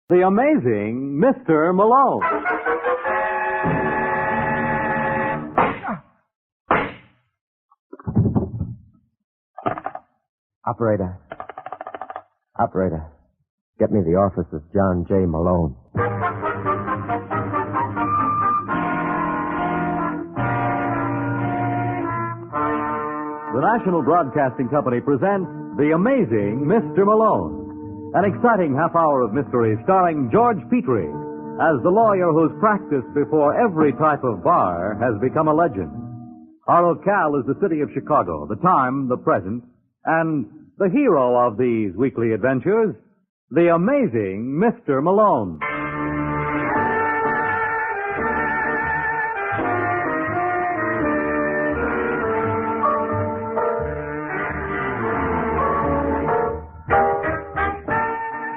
The amazing Mr. Malone. Operator, get me the office of John J. Malone. The National Broadcasting Company presents The Amazing Mr. Malone, an exciting half-hour of mystery starring George Petrie as the lawyer whose practice before every type of bar has become a legend. Our locale is the city of Chicago, the time, the present, and the hero of these weekly adventures, the amazing Mr. Malone.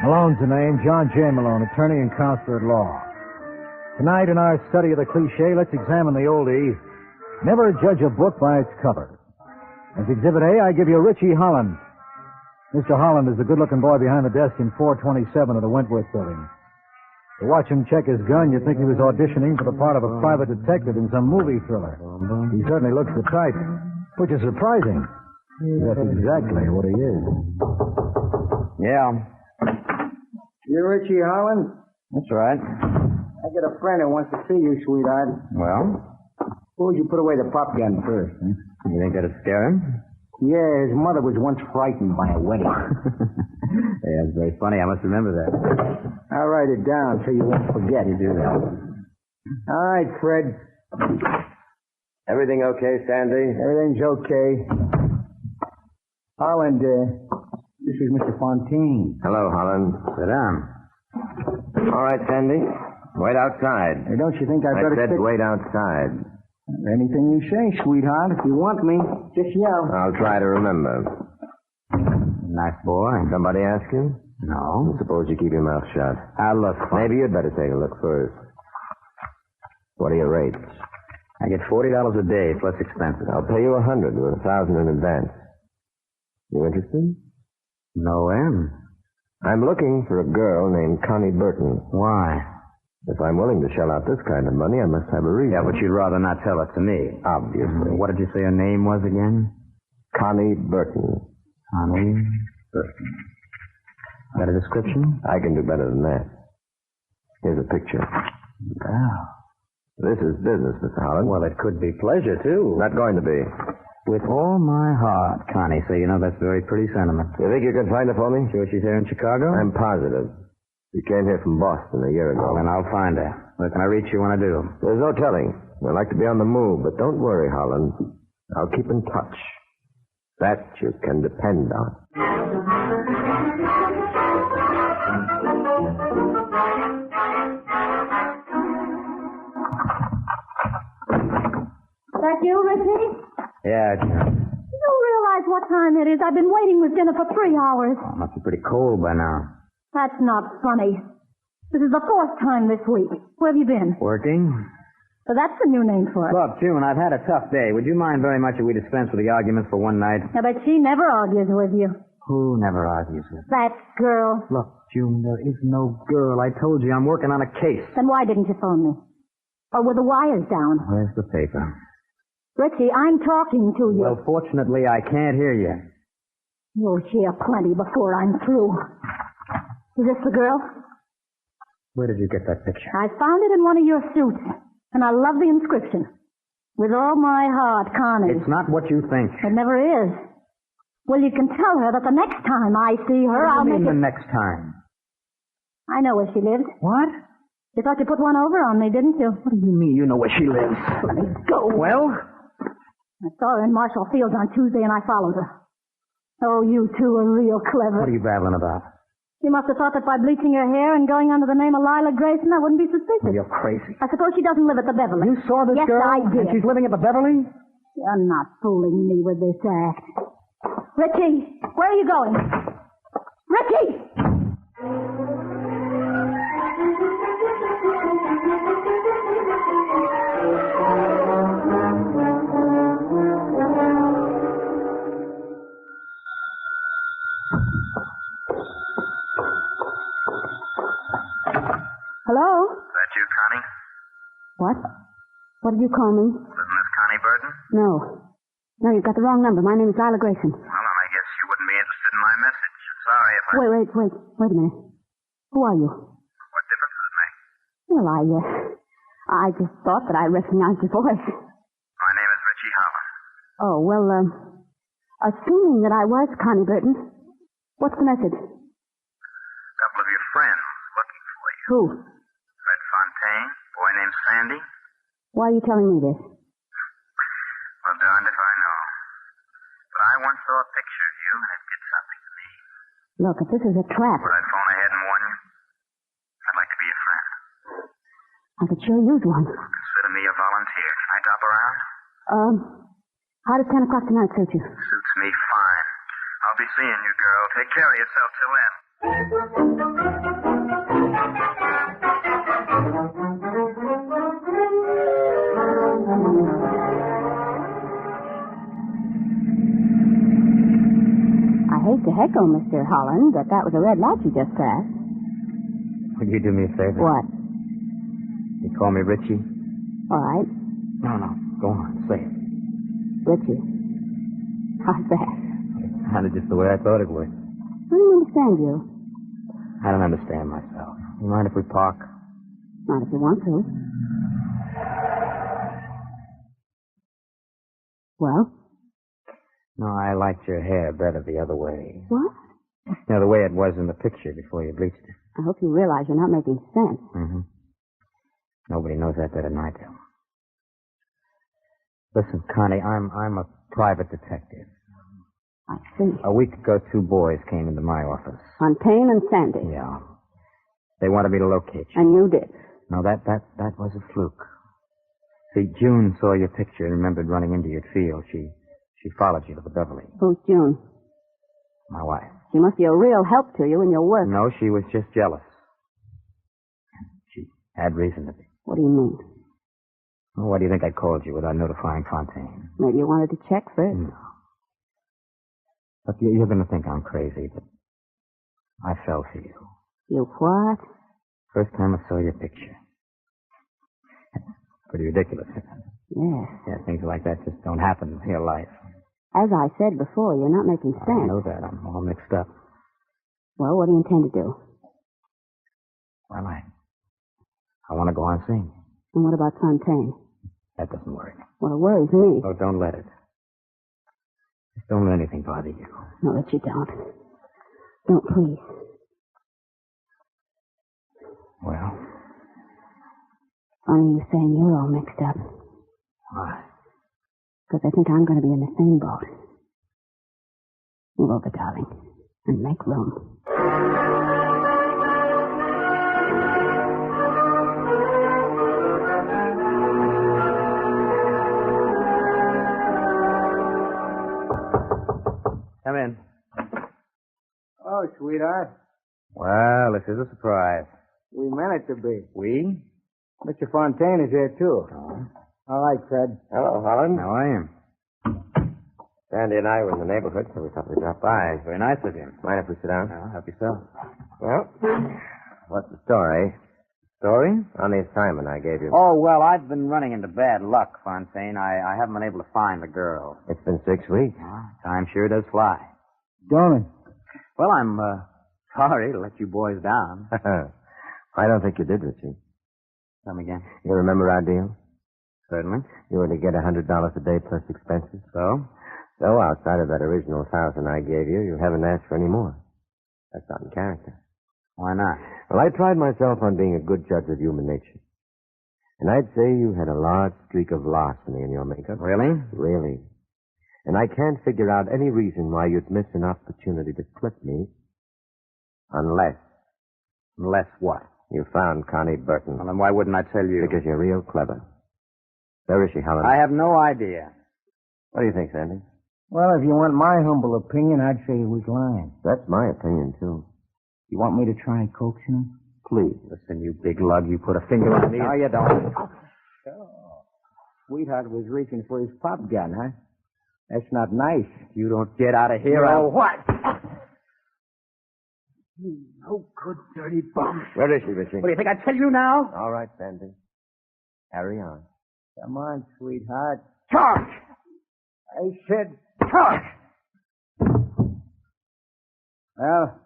Malone's the name, John J. Malone, attorney and counselor at law. Tonight, in our study of the cliche, let's examine the oldie, never judge a book by its cover. As Exhibit A, I give you Richie Holland. Mr. Holland is the good-looking boy behind the desk in 427 of the Wentworth building. To watch him check his gun, you'd think he was auditioning for the part of a private detective in some movie thriller. He certainly looks the type, which is surprising. That's exactly what he is. Yeah, You Richie Holland? that's right. I got a friend who wants to see you, sweetheart. Well, Who would you put away the pop gun first? Huh? you think that'd scare him? Yeah, his mother was once frightened by a wedding. Yeah, that's very funny. I must remember that. I'll write it down so you won't forget. You do that. All right, Fred. Everything okay, Sandy? Everything's okay. Holland, this is Mr. Fontaine. Hello, Holland. Sit down. All right, Sandy. Wait outside. Hey, don't you think I'd I better said stick... wait outside. Anything you say, sweetheart. If you want me, just yell. I'll try to remember. Nice boy. Somebody ask you? No. Suppose you keep your mouth shut. I'll look. Maybe you'd better take a look first. What are your rates? I get $40 a day plus expenses. I'll pay you $100 with $1,000 in advance. You interested? No M. I'm looking for a girl named Connie Burton. Why? If I'm willing to shell out this kind of money, I must have a reason. Yeah, but you'd rather not tell it to me. Obviously. What did you say her name was again? Connie Burton. Connie Burton. Got a description? I can do better than that. Here's a picture. Wow. This is business, Mr. Holland. Well, it could be pleasure, too. Not going to be. With all my heart, Connie. So, you know, that's very pretty sentiment. You think you can find her for me? Sure she's here in Chicago? I'm positive. She came here from Boston a year ago. Well, then I'll find her. Where can I reach you when I do? There's no telling. I like to be on the move, but don't worry, Holland. I'll keep in touch. That you can depend on. That you, Richie? Yeah, You realize what time it is? I've been waiting with dinner for 3 hours. it must be pretty cold by now. That's not funny. This is the 4th time this week. Where have you been? Working? So that's the new name for it. Look, June, I've had a tough day. Would you mind very much if we dispense with the arguments for one night? I bet she never argues with you. Who never argues with? That girl. Look, June, there is no girl. I told you I'm working on a case. Then why didn't you phone me? Or were the wires down? Where's the paper? Richie, I'm talking to you. Well, fortunately, I can't hear you. You'll hear plenty before I'm through. Is this the girl? Where did you get that picture? I found it in one of your suits, and I love the inscription. With all my heart, Connie. It's not what you think. It never is. Well, you can tell her that the next time I see her, I'll What do you make mean it... the next time? I know where she lives. What? You thought you put one over on me, didn't you? What do you mean you know where she lives? Let me go. Well? I saw her in Marshall Fields on Tuesday, and I followed her. Oh, you two are real clever. What are you babbling about? You must have thought that by bleaching her hair and going under the name of Lila Grayson, I wouldn't be suspicious. You're crazy. I suppose she doesn't live at the Beverly. You saw this yes, girl? Yes, I did. And she's living at the Beverly? You're not fooling me with this act. Richie, where are you going? Richie! Hello? Is that you, Connie? What? What did you call me? Isn't this Connie Burton? No. No, you've got the wrong number. My name is Lila Grayson. Well, then I guess you wouldn't be interested in my message. Sorry if I... Wait a minute. Who are you? What difference does it make? Well, I just thought that I recognized your voice. My name is Richie Holland. Oh, well, assuming that I was Connie Burton, what's the message? A couple of your friends looking for you. Who? Fred Fontaine, boy named Sandy. Why are you telling me this? Well, darned if I know. But I once saw a picture of you, and it did something to me. Look, if this is a trap, Would I phone ahead and warn you? I'd like to be a friend. I could sure use one. Consider me a volunteer. Can I drop around? How does 10 o'clock tonight suit you? Suits me fine. I'll be seeing you, girl. Take care of yourself till then. I hate to heckle, Mr. Holland, but that was a red light you just passed. Would you do me a favor? What? You call me Richie? All right. No. Go on. Say it. Richie. How's that? It sounded just the way I thought it would. I don't understand you. I don't understand myself. You mind if we park? Not if you want to. Well? No, I liked your hair better the other way. What? You know, the way it was in the picture before you bleached it. I hope you realize you're not making sense. Mm-hmm. Nobody knows that better than I do. Listen, Connie, I'm a private detective. I see. A week ago, 2 boys came into my office. Fontaine and Sandy. Yeah. They wanted me to locate you. And you did. No, that was a fluke. See, June saw your picture and remembered running into your field. She followed you to the Beverly. Who's June? My wife. She must be a real help to you in your work. No, she was just jealous. She had reason to be. What do you mean? Well, why do you think I called you without notifying Fontaine? Maybe you wanted to check first. No. Look, you're going to think I'm crazy, but I fell for you. You what? First time I saw your picture. Pretty ridiculous. Yes. Yeah, things like that just don't happen in real life. As I said before, you're not making sense. I know that. I'm all mixed up. Well, what do you intend to do? Well, I want to go on seeing you. And what about Fontaine? That doesn't worry me. Well, it worries me. Oh, don't let it. Just don't let anything bother you. No, that you don't. Don't, please. Well? Funny you saying you're all mixed up. Why? Because I think I'm going to be in the same boat. Move over, darling, and make room. Come in. Oh, sweetheart. Well, this is a surprise. We meant it to be. We? Mr. Fontaine is here, too. Oh. All right, Fred. Hello, Holland. How are you? Sandy and I were in the neighborhood, so we thought we'd drop by. Very nice of you. Mind if we sit down? Well, help yourself. Well, what's the story? Story? On the assignment I gave you. Oh, well, I've been running into bad luck, Fontaine. I haven't been able to find the girl. It's been 6 weeks. Time sure does fly. Don't it? Well, I'm sorry to let you boys down. I don't think you did, Richie. Come again? You remember our deal? Certainly. You were to get $100 a day plus expenses. So? So, outside of that original 1,000 I gave you, you haven't asked for any more. That's not in character. Why not? Well, I pride myself on being a good judge of human nature. And I'd say you had a large streak of larceny in your makeup. Really? Really. And I can't figure out any reason why you'd miss an opportunity to clip me unless... Unless what? You found Connie Burton. Well, then why wouldn't I tell you? Because you're real clever. Where is she, Helen? I have no idea. What do you think, Sandy? Well, if you want my humble opinion, I'd say he was lying. That's my opinion, too. You want me to try coaxing him? Please. Listen, you big lug, you put a finger on me. No, you don't. Oh. Sweetheart was reaching for his pop gun, huh? That's not nice. You don't get out of here. You know what? You no good, dirty bum. Where is she, Richie? What do you think I'd tell you now? All right, Sandy. Carry on. Come on, sweetheart. Talk! I said talk! Well,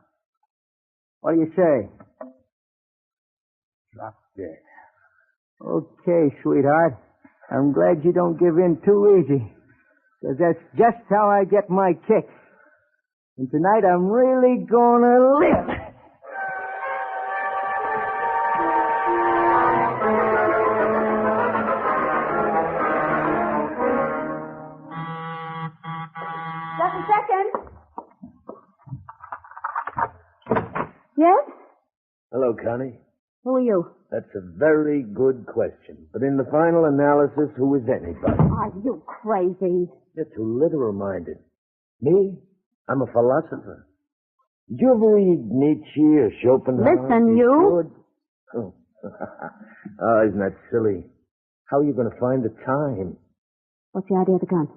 what do you say? Drop dead. Okay, sweetheart. I'm glad you don't give in too easy. Because that's just how I get my kicks. And tonight I'm really gonna live. Just a second. Yes? Hello, Connie. Who are you? That's a very good question. But in the final analysis, who is anybody? Are you crazy? You're too literal-minded. Me? I'm a philosopher. Did you ever read Nietzsche or Schopenhauer? Listen, you. Should. Oh, isn't that silly? How are you going to find the time? What's the idea of the gun?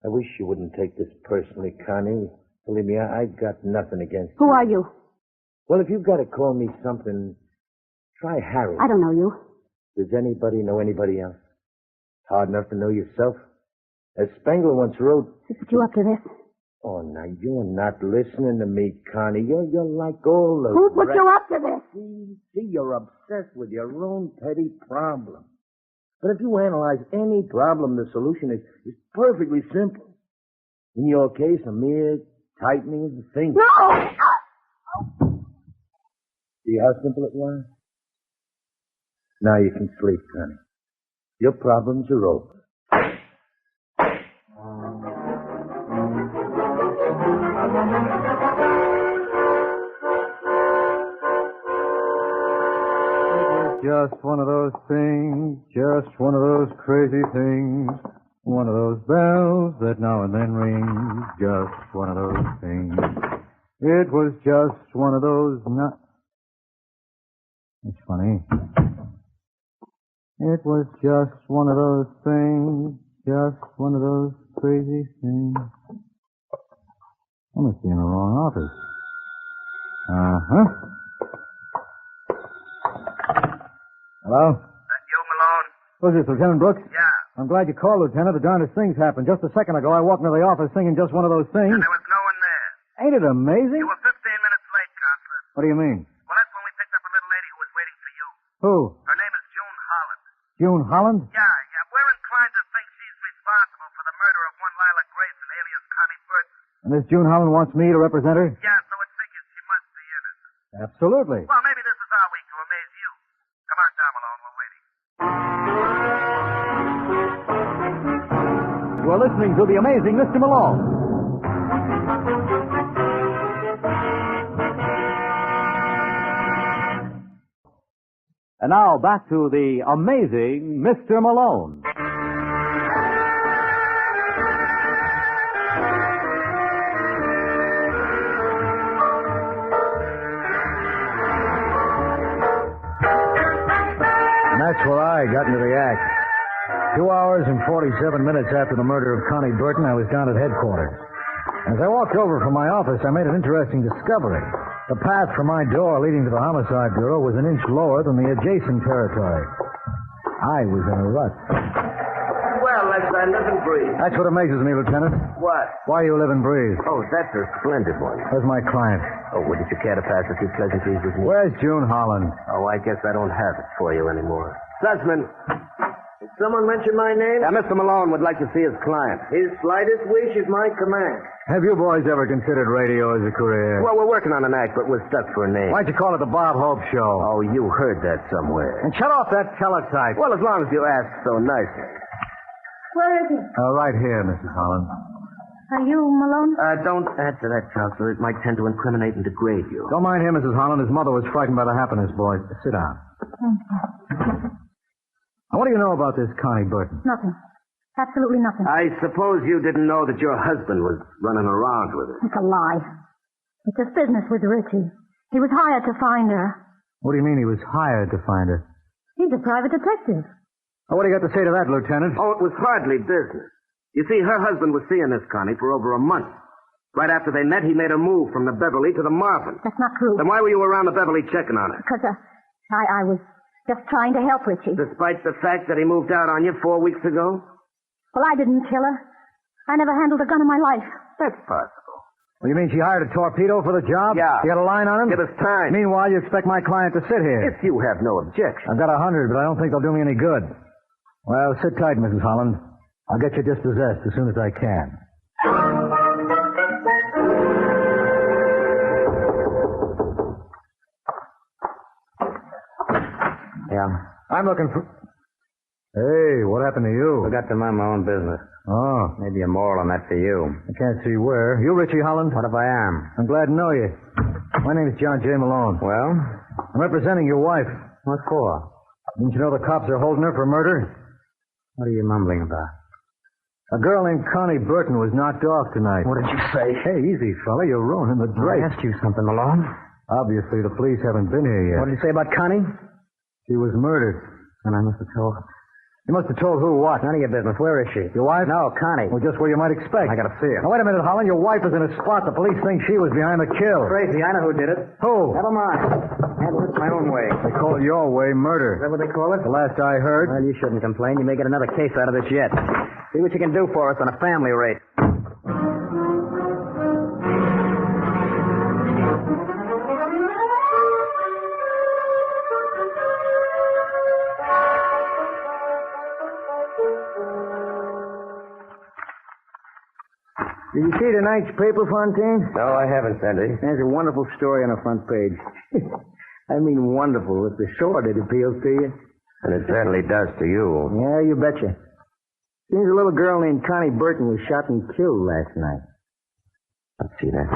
I wish you wouldn't take this personally, Connie. Believe me, I've got nothing against you. Who are you? Well, if you've got to call me something, try Harry. I don't know you. Does anybody know anybody else? Hard enough to know yourself. As Spengler once wrote... Who put you up to this? Oh, now, you're not listening to me, Connie. You're like all the... Who put you up to this? See, you're obsessed with your own petty problem. But if you analyze any problem, the solution is perfectly simple. In your case, a mere tightening of the finger. No! See how simple it was? Now you can sleep, Connie. Your problems are over. Just one of those things, just one of those crazy things, one of those bells that now and then ring, just one of those things. It was just one of those It's funny. It was just one of those things, just one of those crazy things. I must be in the wrong office. Uh-huh. Hello? You, Malone? Who's this, Lieutenant Brooks? Yeah. I'm glad you called, Lieutenant. The darndest thing's happened. Just a second ago, I walked into the office singing just one of those things. And there was no one there. Ain't it amazing? You were 15 minutes late, Counselor. What do you mean? Well, that's when we picked up a little lady who was waiting for you. Who? Her name is June Holland. June Holland? Yeah. We're inclined to think she's responsible for the murder of one Lila Grayson, alias Connie Burton. And this June Holland wants me to represent her? Yeah, so it figures she must be innocent. Absolutely. Well, maybe this is our week to amaze you. Come on down, Malone. We're waiting. You are listening to The Amazing Mr. Malone. And now back to The Amazing Mr. Malone. And that's where I got into the act. 2 hours and 47 minutes after the murder of Connie Burton, I was down at headquarters. As I walked over from my office, I made an interesting discovery. The path from my door leading to the Homicide Bureau was an inch lower than the adjacent territory. I was in a rut. Well, as I live and breathe. That's what amazes me, Lieutenant. What? Why you live and breathe. Oh, that's a splendid one. Where's my client? Oh, wouldn't you care to pass a few pleasantries with me? Where's June Holland? Oh, I guess I don't have it for you anymore. Sussman, did someone mention my name? Mr. Malone would like to see his client. His slightest wish is my command. Have you boys ever considered radio as a career? Well, we're working on an act, but we're stuck for a name. Why'd you call it the Bob Hope Show? Oh, you heard that somewhere. And shut off that teletype. Well, as long as you ask so nicely. Where is he? Right here, Mrs. Holland. Are you Malone? Don't answer that, Counselor. It might tend to incriminate and degrade you. Don't mind him, Mrs. Holland. His mother was frightened by the happiness boy. Sit down. Now, what do you know about this Connie Burton? Nothing. Absolutely nothing. I suppose you didn't know that your husband was running around with her. It's a lie. It's his business with Richie. He was hired to find her. What do you mean he was hired to find her? He's a private detective. What do you got to say to that, Lieutenant? Oh, it was hardly business. You see, her husband was seeing this Connie for over a month. Right after they met, he made a move from the Beverly to the Marvin. That's not true. Then why were you around the Beverly checking on her? Because I was just trying to help Richie. Despite the fact that he moved out on you 4 weeks ago? Well, I didn't kill her. I never handled a gun in my life. That's possible. Well, you mean she hired a torpedo for the job? Yeah. You got a line on him? Give us time. Meanwhile, you expect my client to sit here. If you have no objection. I've got 100, but I don't think they'll do me any good. Well, sit tight, Mrs. Holland. I'll get you dispossessed as soon as I can. Yeah. I'm looking for... Hey, what happened to you? Forgot to mind my own business. Oh, Maybe a moral on that for you. I can't see where. You Richie Holland? What if I am? I'm glad to know you. My name is John J. Malone. Well, I'm representing your wife. what for? Didn't you know the cops are holding her for murder? What are you mumbling about? A girl named Connie Burton was knocked off tonight. What did you say? Hey, easy, fella. You're ruining the I drape. asked you something, Malone. Obviously, the police haven't been here yet. What did you say about Connie? She was murdered. And I must have told. You must have told who what? None of your business. Where is she? Your wife? No, Connie. Well, just where you might expect. I gotta see her. Now, wait a minute, Holland. Your wife is in a spot. The police think she was behind the kill. Crazy. I know who did it. Who? Never mind. Handle it my own way. They call it your way Is murder. that what they call it? The last I heard. Well, you shouldn't complain. You may get another case out of this yet. See what you can do for us on a family rate. Did you see tonight's paper, Fontaine? No, I haven't, Sandy. There's a wonderful story on the front page. I mean wonderful. It's the sort it appeals to you. And it certainly does to you. Yeah, you betcha. Seems a little girl named Connie Burton was shot and killed last night. Let's see that.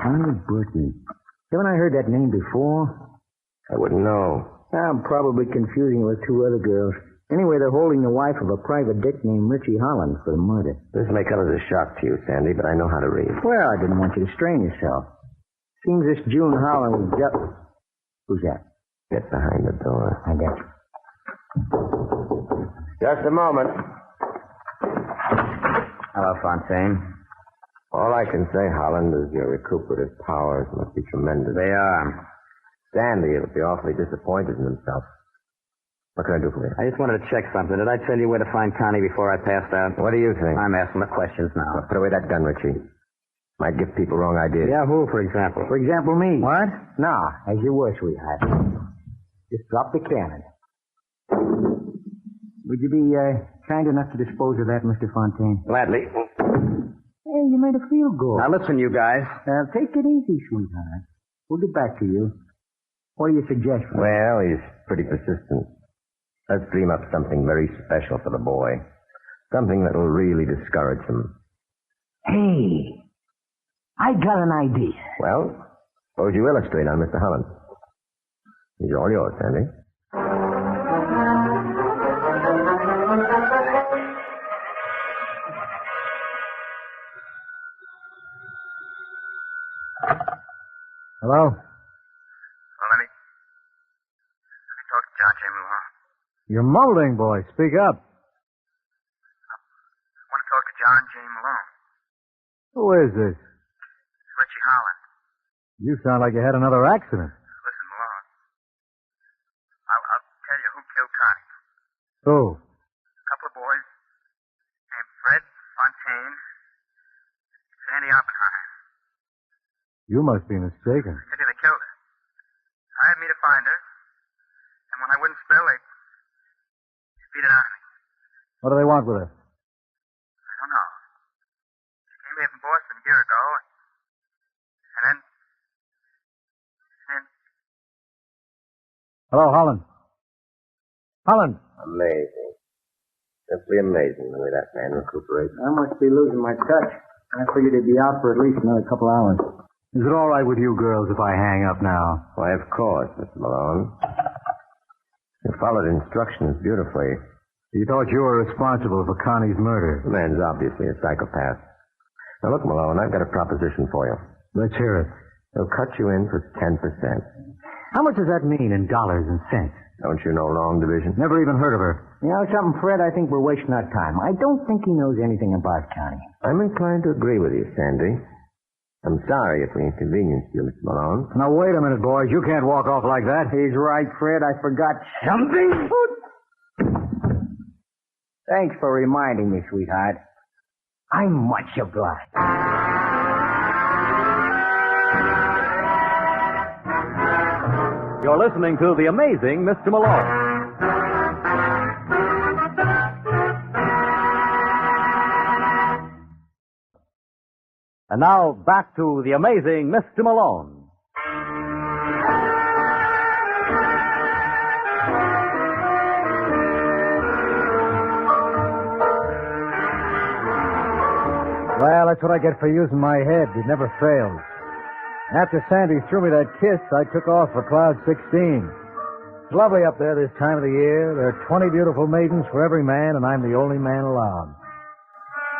Connie Burton. Haven't I heard that name before? I wouldn't know. I'm probably confusing her with two other girls. Anyway, they're holding the wife of a private dick named Richie Holland for the murder. This may come as a shock to you, Sandy, but I know how to read. Well, I didn't want you to strain yourself. Seems this June Holland was just... Who's that? Get behind the door. I got you. Just a moment. Hello, Fontaine. All I can say, Holland, is your recuperative powers must be tremendous. They are. Sandy will be awfully disappointed in himself. What can I do for you? I just wanted to check something. Did I tell you where to find Connie before I passed out? What do you think? I'm asking the questions now. Well, put away that gun, Richie. Might give people wrong ideas. Yeah, who, for example? For example, me. What? No, as you were, sweetheart. Just drop the cannon. Would you be kind enough to dispose of that, Mr. Fontaine? Gladly. Hey, you made a field goal. Now listen, you guys. Take it easy, sweetheart. We'll get back to you. What do you suggest? Well, he's pretty persistent. Let's dream up something very special for the boy. Something that will really discourage him. Hey, I got an idea. Well, suppose you illustrate on Mr. Holland. He's all yours, Sandy. Hello? Well, let me talk to John J. Malone. You're mumbling, boy. Speak up. I want to talk to John J. Malone. Who is this? It's Richie Holland. You sound like you had another accident. Listen, Malone. I'll tell you who killed Connie. Who? A couple of boys named Fred Fontaine, Sandy Oppenheim. You must be mistaken. I tell you, they killed her. Hired me to find her, and when I wouldn't spill, they beat it out of me. What do they want with her? I don't know. She came here from Boston a year ago, and then... Hello, Holland. Holland. Amazing. Simply amazing the way that man recuperates. I must be losing my touch. I figured he'd be out for at least another couple hours. Is it all right with you girls if I hang up now? Why, of course, Mr. Malone. You followed instructions beautifully. You thought you were responsible for Connie's murder. The man's obviously a psychopath. Now, look, Malone, I've got a proposition for you. Let's hear it. He'll cut you in for 10%. How much does that mean in dollars and cents? Don't you know long division? Never even heard of her. You know something, Fred? I think we're wasting our time. I don't think he knows anything about Connie. I'm inclined to agree with you, Sandy. I'm sorry if we inconvenienced you, Mr. Malone. Now, wait a minute, boys. You can't walk off like that. He's right, Fred. I forgot something. Thanks for reminding me, sweetheart. I'm much obliged. You're listening to The Amazing Mr. Malone. And now, back to The Amazing Mr. Malone. Well, that's what I get for using my head. It never fails. After Sandy threw me that kiss, I took off for Cloud 16. It's lovely up there this time of the year. There are 20 beautiful maidens for every man, and I'm the only man allowed.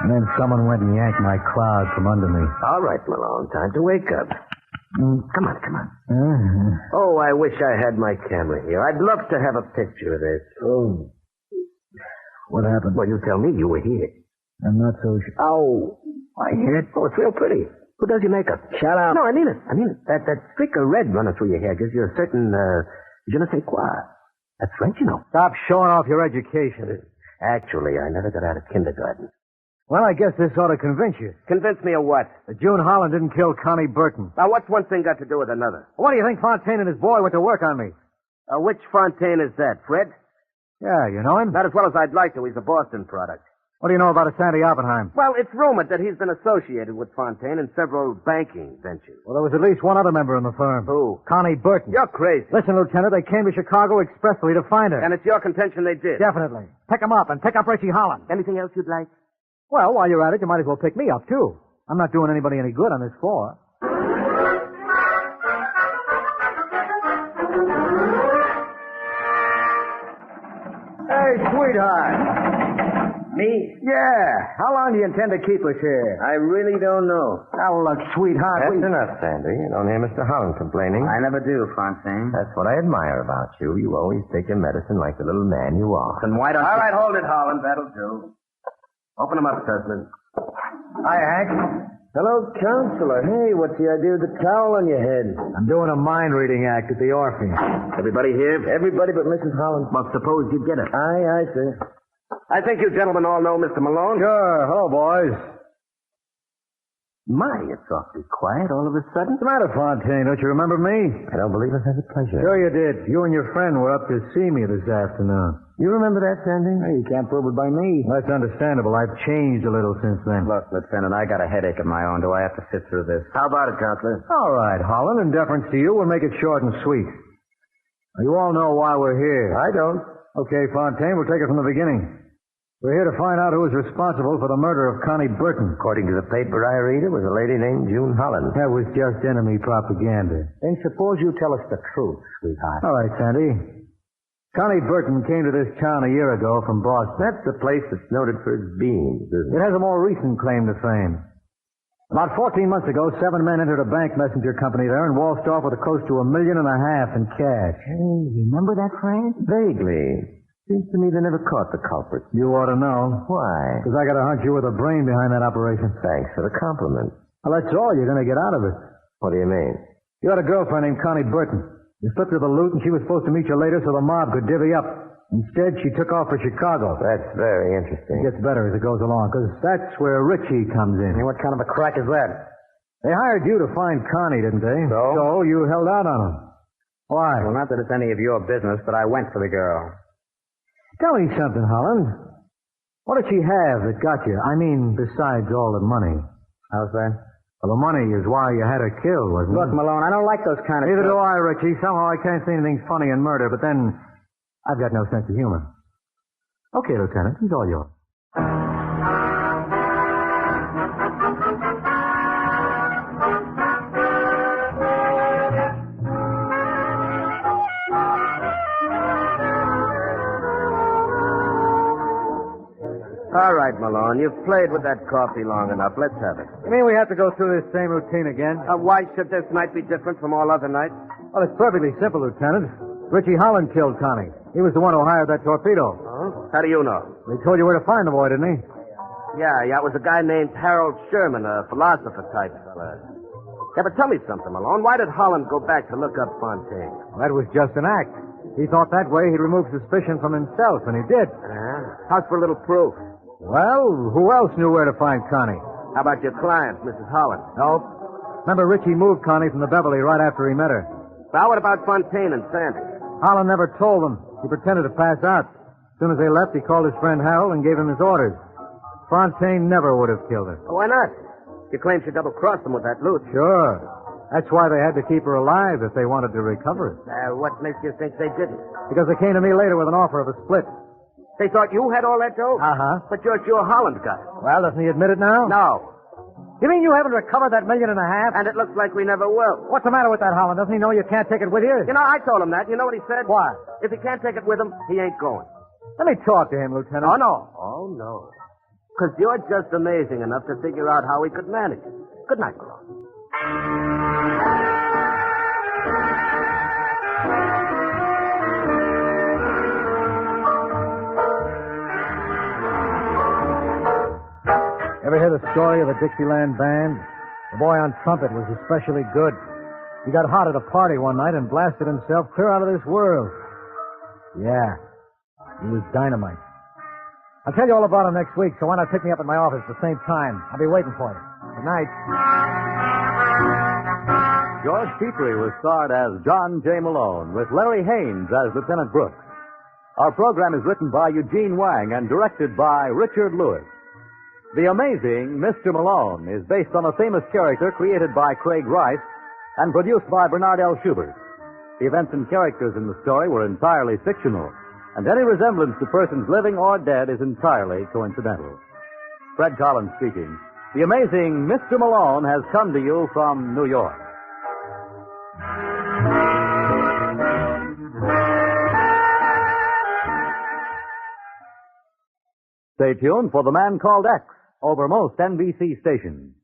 And then someone went and yanked my cloud from under me. All right, Malone. Time to wake up. Come on. Uh-huh. Oh, I wish I had my camera here. I'd love to have a picture of this. Oh. What happened? Well, you tell me. You were here. I'm not so sure. Oh, my head. Oh, it's real pretty. Who does your makeup? Shut up. No, I mean it. That streak of red running through your hair gives you a certain, je ne sais quoi. That's French, you know. Stop showing off your education. Actually, I never got out of kindergarten. Well, I guess this ought to convince you. Convince me of what? That June Holland didn't kill Connie Burton. Now, what's one thing got to do with another? What do you think Fontaine and his boy went to work on me? Which Fontaine is that, Fred? Yeah, you know him? Not as well as I'd like to. He's a Boston product. What do you know about a Sandy Oppenheim? Well, it's rumored that he's been associated with Fontaine in several banking ventures. Well, there was at least one other member in the firm. Who? Connie Burton. You're crazy. Listen, Lieutenant, they came to Chicago expressly to find her. And it's your contention they did? Definitely. Pick 'em up and pick up Richie Holland. Anything else you'd like? Well, while you're at it, you might as well pick me up, too. I'm not doing anybody any good on this floor. Hey, sweetheart. Me? Yeah. How long do you intend to keep us here? I really don't know. Now, look, sweetheart. That's enough, Sandy. You don't hear Mr. Holland complaining. I never do, Fontaine. That's what I admire about you. You always take your medicine like the little man you are. Then why don't All you... right, hold it, Holland. That'll do. Open him up, Sussman. Hi, Hank. Hello, Counselor. Hey, what's the idea with the towel on your head? I'm doing a mind-reading act at the orphanage. Everybody here? Everybody but Mrs. Holland. Well, suppose you get it. Aye, sir. I think you gentlemen all know Mr. Malone. Sure. Hello, boys. My, it's awfully quiet all of a sudden. What's the matter, Fontaine? Don't you remember me? I don't believe I've had the pleasure. Sure you did. You and your friend were up to see me this afternoon. You remember that, Sandy? Hey, you can't prove it by me. That's understandable. I've changed a little since then. Look, Lieutenant, I got a headache of my own. Do I have to sit through this? How about it, Counselor? All right, Holland. In deference to you, we'll make it short and sweet. Now, you all know why we're here. I don't. Okay, Fontaine, we'll take it from the beginning. We're here to find out who is responsible for the murder of Connie Burton. According to the paper I read, it was a lady named June Holland. That was just enemy propaganda. Then suppose you tell us the truth, sweetheart. All right, Sandy. Connie Burton came to this town a year ago from Boston. That's the place that's noted for its beans, isn't It it? has a more recent claim to fame. About 14 months ago, 7 men entered a bank messenger company there and waltzed off with close to $1.5 million in cash. Hey, remember that, Frank? Vaguely. Seems to me they never caught the culprit. You ought to know. Why? Because I got a hunch you were the brain behind that operation. Thanks for the compliment. Well, that's all you're going to get out of it. What do you mean? You had a girlfriend named Connie Burton. You slipped her the loot, and she was supposed to meet you later so the mob could divvy up. Instead, she took off for Chicago. That's very interesting. It gets better as it goes along, because that's where Richie comes in. And what kind of a crack is that? They hired you to find Connie, didn't they? So? So you held out on him. Why? Well, not that it's any of your business, but I went for the girl. Tell me something, Holland. What did she have that got you? I mean, besides all the money. How's that? Well, the money is why you had her killed, wasn't Look, it? Malone, I don't like those kind of... Neither do I, Richie. Somehow I can't see anything funny in murder, but then I've got no sense of humor. Okay, Lieutenant, he's all yours. All right, Malone. You've played with that coffee long enough. Let's have it. You mean we have to go through this same routine again? Why should this night be different from all other nights? Well, it's perfectly simple, Lieutenant. Richie Holland killed Connie. He was the one who hired that torpedo. Oh? How do you know? He told you where to find the boy, didn't he? Yeah, it was a guy named Harold Sherman, a philosopher type fella. Yeah, but tell me something, Malone. Why did Holland go back to look up Fontaine? Well, that was just an act. He thought that way he'd remove suspicion from himself, and he did. How's for a little proof? Well, who else knew where to find Connie? How about your client, Mrs. Holland? Nope. Remember, Richie moved Connie from the Beverly right after he met her. Well, what about Fontaine and Sandy? Holland never told them. He pretended to pass out. As soon as they left, he called his friend Harold and gave him his orders. Fontaine never would have killed her. Why not? You claim she double-crossed him with that loot. Sure. That's why they had to keep her alive if they wanted to recover her. What makes you think they didn't? Because they came to me later with an offer of a split. They thought you had all that dough? Uh-huh. But you're sure Holland got it. Well, doesn't he admit it now? No. You mean you haven't recovered that $1.5 million? And it looks like we never will. What's the matter with that, Holland? Doesn't he know you can't take it with you? You know, I told him that. You know what he said? What? If he can't take it with him, he ain't going. Let me talk to him, Lieutenant. Oh, no. Oh, no. Because you're just amazing enough to figure out how he could manage it. Good night, Malone. Ever hear the story of the Dixieland Band? The boy on trumpet was especially good. He got hot at a party one night and blasted himself clear out of this world. Yeah, he was dynamite. I'll tell you all about him next week, so why not pick me up at my office at the same time? I'll be waiting for you. Good night. George Petrie was starred as John J. Malone, with Larry Haynes as Lieutenant Brooks. Our program is written by Eugene Wang and directed by Richard Lewis. The Amazing Mr. Malone is based on a famous character created by Craig Rice and produced by Bernard L. Schubert. The events and characters in the story were entirely fictional, and any resemblance to persons living or dead is entirely coincidental. Fred Collins speaking. The Amazing Mr. Malone has come to you from New York. Stay tuned for The Man Called X over most NBC stations.